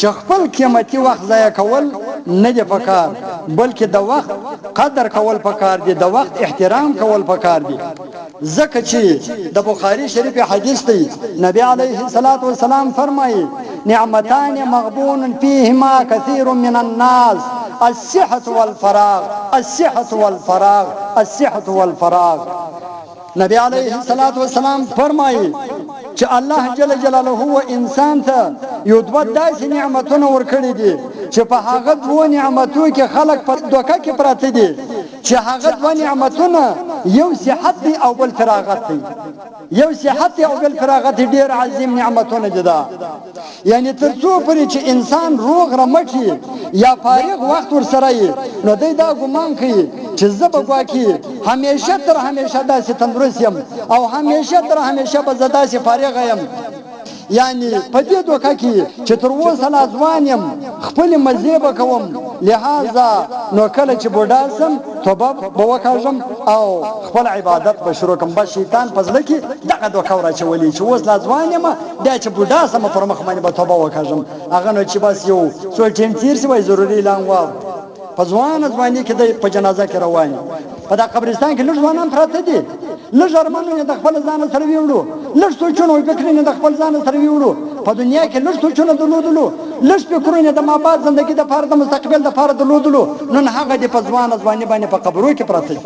چې خپل قیمتي وخت ضایع کول نه دی پکار، بلکې د وخت قدر کول پکار دی، د وخت احترام کول پکار دی. ځکه چې د بخاری شریف حدیث دی، نبی علیه الصلاة والسلام فرمایي نعمتان مغبون فيهما كثير من الناس الصحة والفراغ، الصحة والفراغ، الصحة والفراغ. نبی علیه الصلاة والسلام فرمایي چې الله جل جلاله و انسان ته یو دوه داسې نعمتونه ورکړي دي چې په هغه دوه نعمتو کې خلک په دوکه کې پراته دي، چې هغه دوه نعمتونه یو صحت دی او بل فراغت دی. یو صحت او بل فراغت ډیر عظیم نعمتونه دي. دا یعنی تر څو پورې چې انسان روغ رمټي یا فارغ وخت ورسره وي، نو دی دا ګمان کوي چې زه به ګواکې همیشه تر همیشه داسې تندرست یم او همیشه تر همیشه به زه داسې فارغ یم. یعنی په دې دوکه کې چې تر اوسه لا ځوان یم، خپلې مزې به کوم، لہذا نو کله چې بوډا سم توبه به وکاږم او خپل عبادت به شروع کړم. بس شیطان په زړه کې دغه دوکه ور چې اوس لا ځوان یم، بیا چې بوډا سم پر مخ باندې به توبه وکاږم. هغه نو چې بس یو څو ټیم تیر شي وای ضروري اعلان واو په ځوانۍ کې د په جنازه کې روان په دا قبرستان کې لږ ځوانان پراته دي، لږ ارمانونه د خپل ځان سره ویوړو، لږ سوچونه او فکرونه د خپل ځان سره ویوړو. په دنیا کې لږ سوچونه درلودلو، لږ فکرونه د مابعد زندګي د پاره د مستقبل د پاره درلودلو، نن هغه د په ځوانۍ باندې په قبرو کې پراته دي.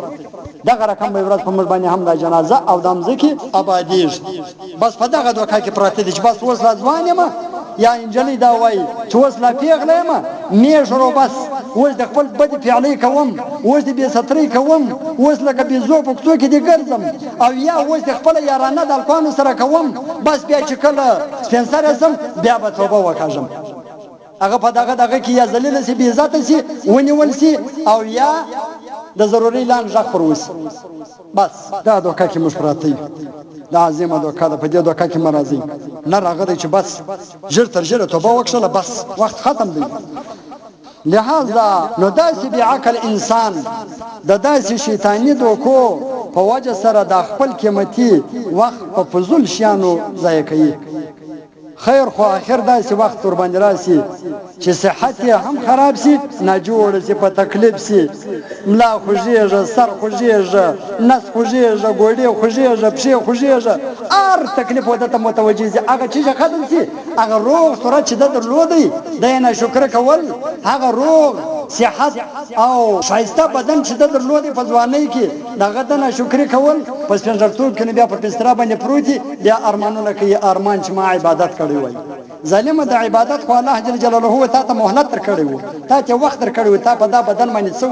دغه رقم به ورځ په موږ باندې هم د جنازه او د مځکې آبادیږي. بس په دغه دوکه کې پراته دي چې بس اوس لا ځوان یم، یا انجلۍ دا وایي چې اوس لا پیغله یم، میږرو بس اوس د خپل بدې فعلۍ کوم، اوس د بې سترۍ کوم، اوس لکه بېزو په کوڅو کې دې ګرځم، او یا اوس د خپله یارانه د الکانو سره کوم. بس بیا چې کله سپین سره سم بیا به توبه وکاږم. هغه په دغه کې یا ذلیله سي، بې عزته سي، ونیول سي، او یا د ضروري اعلان غږ پر وسي. بس دا دوکه کې موږ پراته یو. دا عظیمه دوکه ده، په دې دوکه کې مه راځئ. نه راغلی چې بس ژر تر ژره توبه وکړله، بس وخت ختم دی. لہذا نو داسې بې عقل انسان د داسې شیطاني دوکو په وجه سره د خپل قیمتي وخت په فضول شیانو ضایع کوي. خیر خو آخر داسې وخت ور باندې راسي چې صحت یې هم خراب سي، ناجوړه سي، په تکلیف سي، ملا خوږېږي، سر خوږېږي، نس خوږېږي، ګوډې خوږېږي، پښې خوږېږي، هر تکلیف ورته ته متوجه سي. هغه چیز ختم سي، هغه روغ صورت چې ده درلودی د یې ناشکره کول، هغه روغ صحت او ښایسته بدن چې ده درلودی په ځوانۍ کې د هغه د ناشکري کول، په سپینږیرتوب کې نو بیا په بستره باندې پروت دي، بیا ارمانونه کوي، ارمان چې ما عبادت کړی وای. ظالمه د عبادت خو الله جل جلاله تا ته مهلت درکړی و، تا ته وخت درکړی و، تا په دا بدن باندې څه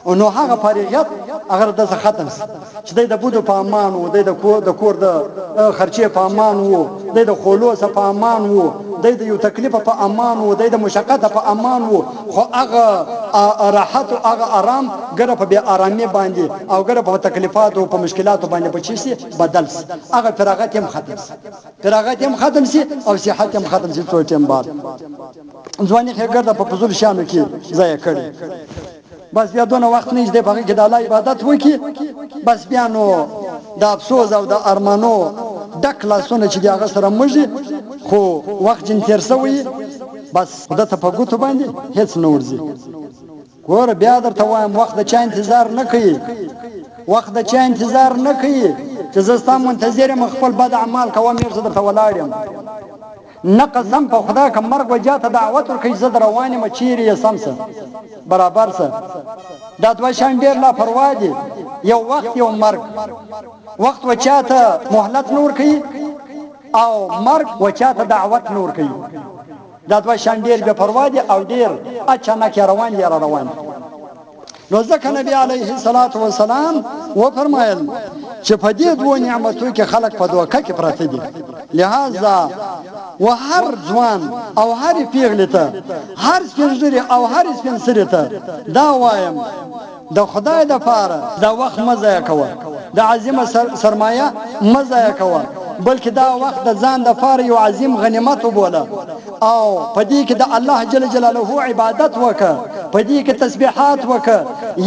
و، نو هغه فارغیت هغه داسې ختم شي چې دی د بودو په امان و، دی د کور د خرچې په امان و، دی د خولو څه په امان و، دی د یو تکلیفه په امان و، دی د مشقته په امان و. خو هغه راحت او هغه آرام ګره په بې آرامۍ باندې او ګره په تکلیفاتو او په مشکلاتو باندې په چی سي بدل سي. هغه فراغت هم ختم سي، فراغت هم ختم سي او صحت هم ختم سي. څو ټیم بعد ځواني خیر ګرده په فضول شانو کې ضایع کړي. بس بیا دونه وخت نه دی په کې د الله عبادت وکي، بس بیا نو د افسوس او د ارمانو ډک لاسونه چې هغه سره مږي، خو وخت جن تیر سوی، بس خدای ته په ګوتو باندې هیڅ نه ورځي. ګوره بیا درته وایم وخت د چا انتظار نه کوي، وخت د چا انتظار نه کوي چې زه ستا منتظر یم خپل بد اعمال کوم، یې زه درته ولاړ یم. نه قسم په خدا که مرګ وجا ته دعوت ورکوي زه در روان یم چیرې یې سم شه برابر شه. دا دوه شیان ډېر لاپروا دي، یو وخت یو مرګ. وخت وچا ته مهلت نه ورکوي او مرګ وچا ته دعوت نه ورکوي. دا دوه شیان ډېر بې پروا دي او ډېر اچانک روان دي را روان. نو ځکه نبي علیه الصلاة والسلام وفرمایل چې په دې دوه نعمتو کې خلک په دوکه کې پراته دي. لہذا و هر ځوان او هر پیغلې ته، هر سپین ږیري او هر سپین سري ته دا وایم د خدای دپاره دا وخت مه ضایع کوه، د عظیمه سرمایه مه ضایع کوه، بلکې دا وخت د ځان دپاره یو عظیم غنیمت وبوله او په دې کې د الله جل جلاله عبادت وکړه، په دې کې تسبیحات وکړه.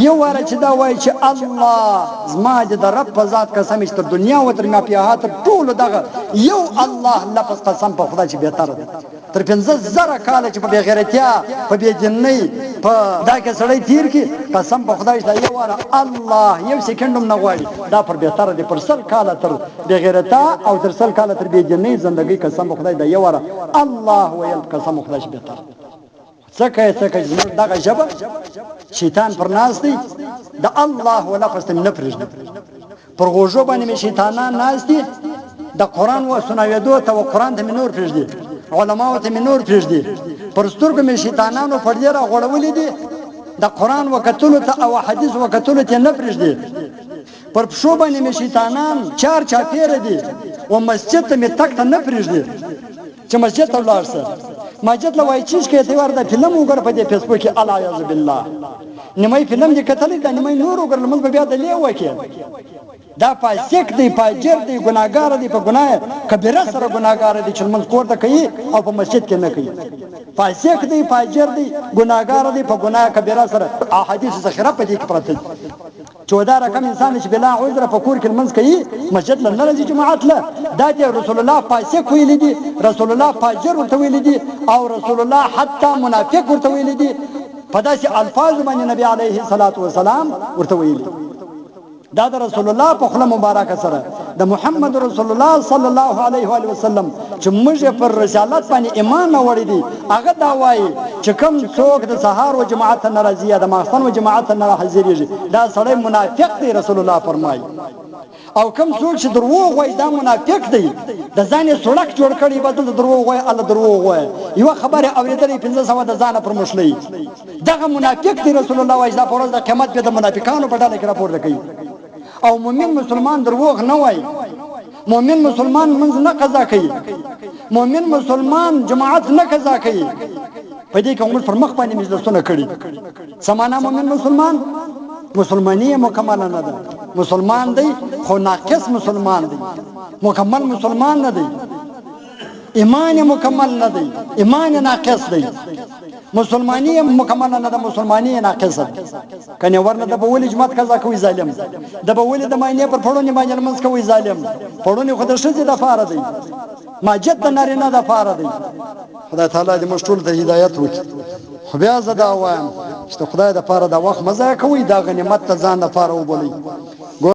یو واره چې دا وایي چې الله زما دې د رب په ذات قسم چې تر دنیا و تر ما پیاهات ټولو دغه یو الله لفظ قسم په خدای چې بهتره دی. تر 15,000 کاله چې په بېغیرتیا په بېدینۍ په دا کې سړی تیر کړي قسم په خدای دا یو واره الله یو سکند هم نه غواړي دا پر بهتره دی پر 100 کاله تر بېغیرتا او تر 100 کاله تر بېدینۍ زندګۍ قسم په خدای دا یو واره الله ویل قسم په خدای بهتر څکه زموږ دغه ژبه شیطان پر ناس دی د الله ولا قسم نه پرېږدي پر غوږو باندې مې شیطانان ناس دي د قرآن و سناویدو ته و قرآن ته مې نور پرېږدي علماو ته مې نور پرېږدي پر سترګو مې شیطانانو پردې راغوړولې دي د قرآن و کتلو ته او حدیث و کتلو ته نه پرېږدي پر پښو باندې مې شیطانان چار چاپېره دي و مسجد ته مې تګ ته نه پرېږدي چې مسجد ته ولاړ سه مسجد له وایي چیز کې ته ورته فلم وګوره په دې فیسبوک کې الیاذ بالله نیمه فلم دې کتلی دا نیمه نور وګوره لمونځ به بیا د لیو وکړي دا فاسق دی فاجر دی ګناهګار دی په ګناه کبیره سره ګناهګار دی چې لمونځ کور ته کوي او په مسجد کې نه کوي فاسق دی فاجر دی ګناهګار دی په ګناه کبیره سره احادیث ذخیره په دې کې پراته 14 رقم انسان چې بلا عذر په کور کې لمونځ کوي مسجد له نه راځي جماعت له دا دی رسول الله فاسق ویل دي رسول الله فاجر ورته ویل دي او رسول الله حتی منافق ورته ویل دي په داسې الفاظ باندې نبی عليه الصلاه والسلام ورته ویل دا د رسول الله په خله مبارکه سره د محمد رسول الله صلی الله علیه و علیه وسلم چې موږ پر رسالت باندې ایمان وړي دي هغه دا وایي چې کوم څوک د سهار او جماعت ناراضي یا د ماخستن او جماعت نه حاضرېږي دا سړی منافق دی رسول الله فرمایي او کوم څوک چې دروغ وایي دا منافق دی د ځان سړک جوړ کړي بدل دروغ وایي الله دروغ وایي یو خبره اورېدلې 1500 د ځان پر مشلې دغه منافق دی رسول الله وایي دا پر ورځ د قیامت په د منافقانو په ډله کې راپورته کوي او مؤمن مسلمان دروغ نه وایي مؤمن مسلمان منځ نه قضا کوي مؤمن مسلمان جماعت نه قضا کوي په دې کې موږ پر مخ باندې مجلسونه کړي سمانا مؤمن مسلمانۍ مکمل نه ده مسلمان دی خو ناقص مسلمان دی مکمل مسلمان نه دی ایمان مکمل نه دی ایمان ناقص دی مسلمانی مکمل نه ده مسلمانی ناقص ده کنه ورنه د بولی جماعت قضا کوي ظالم د بولی د ماینه پر پړونی باندې لمنځ کوي ظالم پړونی خو د شذ د فار دی ماجد د نارینه د فار دی خدای تعالی دې مشټول ته هدایت وکړي خو بیا زه دا وایم چې خدای د فار د وخت مزه کوي دا غنیمت ته ځان د فار وبولي